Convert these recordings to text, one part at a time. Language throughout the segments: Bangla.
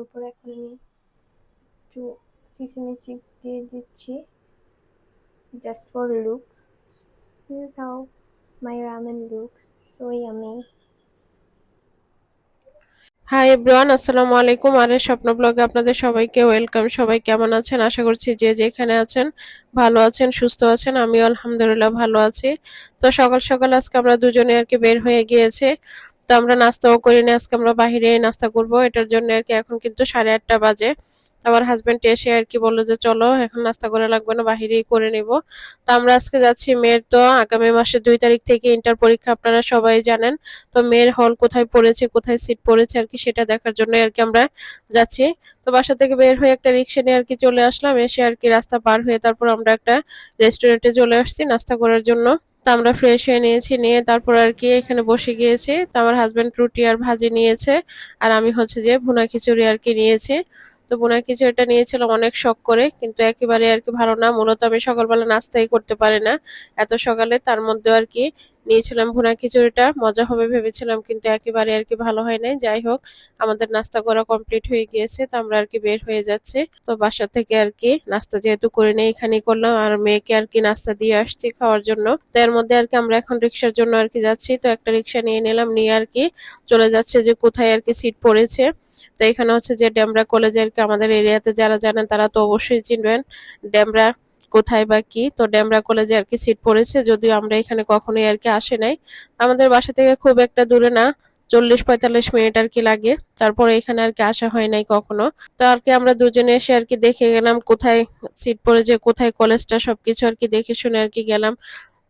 উপর এখন আমি একটু সিসিমি চিপস দিয়ে দিচ্ছি, just for looks. This is how my ramen looks, so yummy. Hi everyone, আসসালামু আলাইকুম। আরের স্বপ্ন ব্লগে আপনাদের সবাইকে ওয়েলকাম। সবাই কেমন আছেন? আশা করছি যে যেখানে আছেন ভালো আছেন, সুস্থ আছেন। আমিও আলহামদুলিল্লাহ ভালো আছি। তো সকাল সকাল আজকে আমরা দুজনে আর কি বের হয়ে গিয়েছে। তো আমরা নাস্তাও করিনি, আজকে আমরা বাহিরে নাস্তা করব। এটার জন্য আর কি এখন কিন্তু 8:30 বাজে। তো আমার হাজবেন্ড এসে আর কি বললো যে চলো এখন নাস্তা করা লাগবে না, বাহিরেই করে নিব। তো আমরা আজকে যাচ্ছি, মেয়ের তো আগামী মাসের 2 তারিখ থেকে ইন্টার পরীক্ষা, আপনারা সবাই জানেন। তো মেয়ের হল কোথায় পড়েছে, কোথায় সিট পড়েছে আর কি সেটা দেখার জন্য আর কি আমরা যাচ্ছি। তো বাসা থেকে বের হয়ে একটা রিক্সা নিয়ে আর কি চলে আসলাম, এসে আর কি রাস্তা পার হয়ে তারপর আমরা একটা রেস্টুরেন্টে চলে আসছি নাস্তা করার জন্য। তো আমরা ফ্রেশ হয়ে নিয়েছি, নিয়ে তারপর আর কি এখানে বসে গিয়েছি। তো আমার হাজবেন্ড রুটি আর ভাজি নিয়েছে, আর আমি হচ্ছে যে ভুনা খিচুড়ি আর কি নিয়েছি। তো ভুনা খিচুড়িটা নিয়েছিলাম অনেক শখ করে, কিন্তু একেবারে আর কি ভালো না। মূলত আমি সকালবেলা নাস্তাই করতে পারি না এত সকালে, তার মধ্যে আর কি নিয়েছিলাম ভুনা খিচুড়িটা, মজা হবে ভেবেছিলাম কিন্তু একেবারে আর কি ভালো হয় নাই। যাই হোক, আমাদের নাস্তা করা কমপ্লিট হয়ে গিয়েছে, তো আমরা আর কি বের হয়ে যাচ্ছি। তো বাসা থেকে আর কি নাস্তা যেহেতু করে নেই এখানেই করলাম, আর মেয়েকে আর কি নাস্তা দিয়ে আসছি খাওয়ার জন্য। তো এর মধ্যে আর কি আমরা এখন রিক্সার জন্য আর কি যাচ্ছি। তো একটা রিক্সা নিয়ে নিলাম, নিয়ে আর কি চলে যাচ্ছে যে কোথায় আর কি সিট পড়েছে। তো এখানে হচ্ছে যে ডেমরা কলেজে আর কি, আমাদের এরিয়াতে যারা জানেন তারা তো অবশ্যই চিনবেন ডেমরা কোথায় বা কি। তো ডেমরা কলেজে আর কি সিট পড়েছে, যদিও আমরা এখানে কখনোই আর কি আসে নাই। আমাদের বাসা থেকে খুব একটা দূরে না, 40-45 মিনিট আর কি লাগে। তারপরে এখানে আর কি আসা হয় নাই কখনো। তো আর কি আমরা দুজনে এসে আর কি দেখে গেলাম কোথায় সিট পড়েছে, কোথায় কলেজটা, সবকিছু আর কি দেখে শুনে আর কি গেলাম।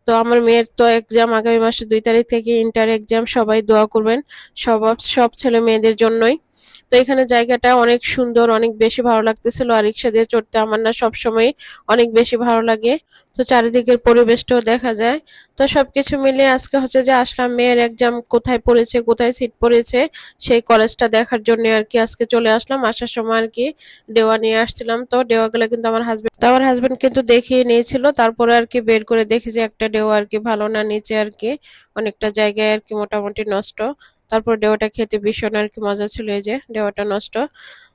তো আমার মেয়ের তো এক্সাম আগামী মাসের 2 তারিখ থেকে, ইন্টার এক্সাম। সবাই দোয়া করবেন সব সব ছেলে মেয়েদের জন্যই। তো এখানে জায়গাটা অনেক সুন্দর, অনেক বেশি ভালো লাগতেছিল। আর রিক্সা দিয়ে চড়তে আমার না সবসময় অনেক বেশি ভালো লাগে। তো চারিদিকের পরিবেশটাও দেখা যায়। তো সবকিছু মিলিয়ে আজকে হচ্ছে যে আসলাম মেয়ের এক্সাম কোথায় পড়েছে, কোথায় সিট পড়েছে সেই কলেজটা দেখার জন্য আর কি আজকে চলে আসলাম। আসার সময় আর কি ডেওয়া নিয়ে আসছিলাম। তো ডেওয়াগুলো কিন্তু আমার হাজবেন্ড কিন্তু দেখিয়ে নিয়েছিল, তারপরে আর কি বের করে দেখি যে একটা ডেওয়া আর কি ভালো না, নিচে আর কি অনেকটা জায়গায় আর কি মোটামুটি নষ্ট। তারপর ডেওয়াটা খেতে ভীষণ আর কি মজা ছিল, এই যে ডেওয়াটা নষ্ট।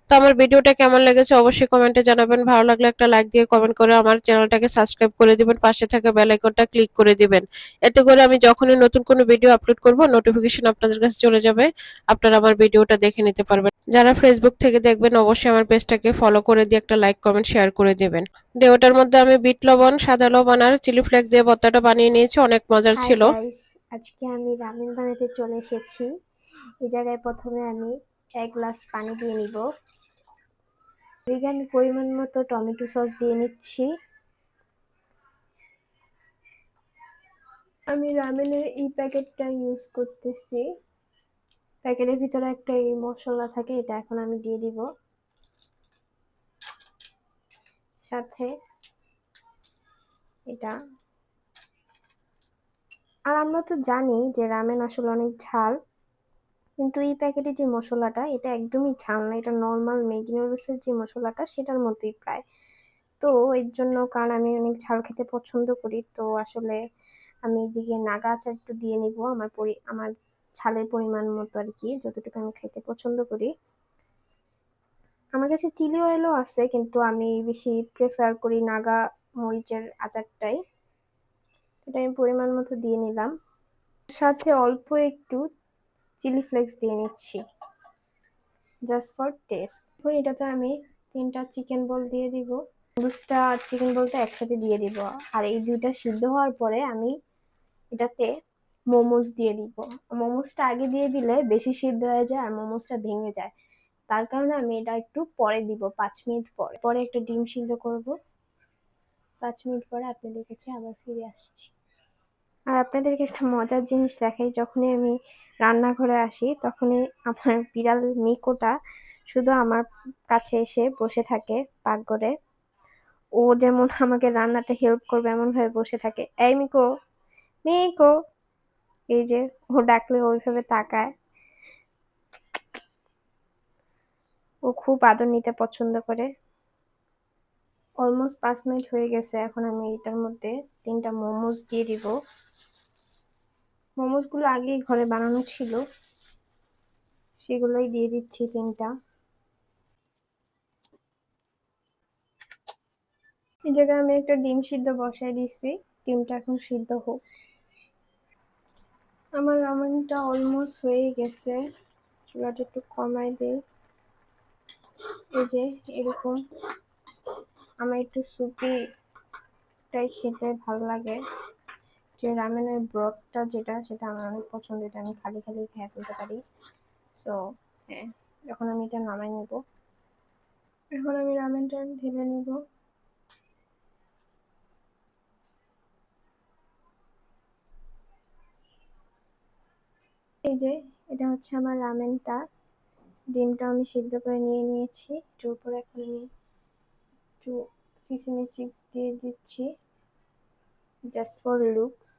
তো আমার ভিডিওটা কেমন লেগেছে অবশ্যই কমেন্টে জানাবেন। ভালো লাগলে একটা লাইক দিয়ে কমেন্ট করে আমার চ্যানেলটাকে সাবস্ক্রাইব করে দিবেন, পাশে থাকা বেল আইকনটা ক্লিক করে দিবেন। এতে করে আমি যখনই নতুন কোনো ভিডিও আপলোড করব নোটিফিকেশন আপনাদের কাছে চলে যাবে, আপনারা আমার ভিডিওটা দেখে নিতে পারবেন। যারা ফেসবুক থেকে দেখবেন অবশ্যই আমার পেজটাকে ফলো করে দিয়ে একটা লাইক কমেন্ট শেয়ার করে দিবেন। ডেওটার মধ্যে আমি বিট লবণ, সাদা লবণ আর চিলি ফ্লেক্স দিয়ে ভর্তাটা বানিয়ে নিয়েছি, অনেক মজার হাই ছিল। গাইস, আজকে আমি রামেন বানাতে চলে এসেছি। এই জায়গায় প্রথমে আমি 1 গ্লাস পানি দিয়ে নিব। এদিকে আমি পরিমাণ মতো টমেটো সস দিয়ে নিচ্ছি। আমি রামেনের এই প্যাকেটটা ইউজ করতেছি। প্যাকেটের ভিতরে একটা এই মশলা থাকে, এটা এখন আমি দিয়ে দিব। সাথে এটা, আর আমরা তো জানি যে রামেন আসলে অনেক ঝাল, কিন্তু এই প্যাকেটে যে মশলাটা এটা একদমই ঝাল না। এটা নর্মাল ম্যাগি নুডলসের যে মশলাটা সেটার মতোই প্রায়। তো এর জন্য, কারণ আমি অনেক ঝাল খেতে পছন্দ করি, তো আসলে আমি এদিকে নাগা আচার একটু দিয়ে নিব আমার ঝালের পরিমাণ মতো আর কি, যতটুকু আমি খেতে পছন্দ করি। আমার কাছে চিলি অয়েলও আছে, কিন্তু আমি বেশি প্রেফার করি নাগা মরিচের আচারটাই। এটা আমি পরিমাণ মতো দিয়ে নিলাম, সাথে অল্প একটু চিলি ফ্লেক্স দিয়ে নিচ্ছি, জাস্ট ফর টেস্ট। এখন এটাতে আমি 3টা চিকেন বল দিয়ে দিব। নুডলসটা আর চিকেন বলটা একসাথে দিয়ে দিব। আর এই দুইটা সিদ্ধ হওয়ার পরে আমি এটাতে মোমোস দিয়ে দিব। মোমোসটা আগে দিয়ে দিলে বেশি সিদ্ধ হয়ে যায় আর মোমোসটা ভেঙে যায়, তার কারণে আমি এটা একটু পরে দিব, 5 মিনিট পরে। পরে একটা ডিম সিদ্ধ করব। 5 মিনিট পরে আপনাদের কাছে আবার ফিরে আসছি। আর আপনাদেরকে একটা মজার জিনিস দেখাই, যখনই আমি রান্নাঘরে আসি তখনই আমার বিড়াল মিকোটা শুধু আমার কাছে এসে বসে থাকে পাকঘরে। ও যেমন আমাকে রান্নাতে হেল্প করবে এমন ভাবে বসে থাকে। এই মিকো, মিকো, এই যে ও ডাকলে ওইভাবে তাকায়। ও খুব আদর নিতে পছন্দ করে। অলমোস্ট 5 মিনিট হয়ে গেছে, এখন আমি এটার মধ্যে 3টা মোমোস দিয়ে দিব। মোমোস গুলো আগেই ঘরে বানানো ছিল, সেগুলোই দিয়ে দিচ্ছি 3টা। এই জায়গায় আমি একটা ডিম সিদ্ধ বসাই দিছি, ডিমটা এখন সিদ্ধ হোক। আমার রামেনটা অলমোস্ট হয়ে গেছে, চুলাটা একটু কমাই দিই। এই যে এরকম, আমার একটু সুপিটাই খেতে ভালো লাগে, যে রামেনের ব্রথটা যেটা, সেটা আমার অনেক পছন্দ, এটা আমি খালি খালি খেয়ে ফেলতে পারি। সো হ্যাঁ, এখন আমি এটা নামাই নেব। এখন আমি রামেনটা ঢেলে নিব। এই যে এটা হচ্ছে আমার রামেনটা, ডিমটা আমি সিদ্ধ করে নিয়ে নিয়েছি। এটার উপরে এখন আমি একটু সিসিমি চিপস দিয়ে দিচ্ছি, just for looks.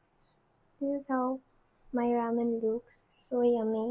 This is how my ramen looks. So yummy.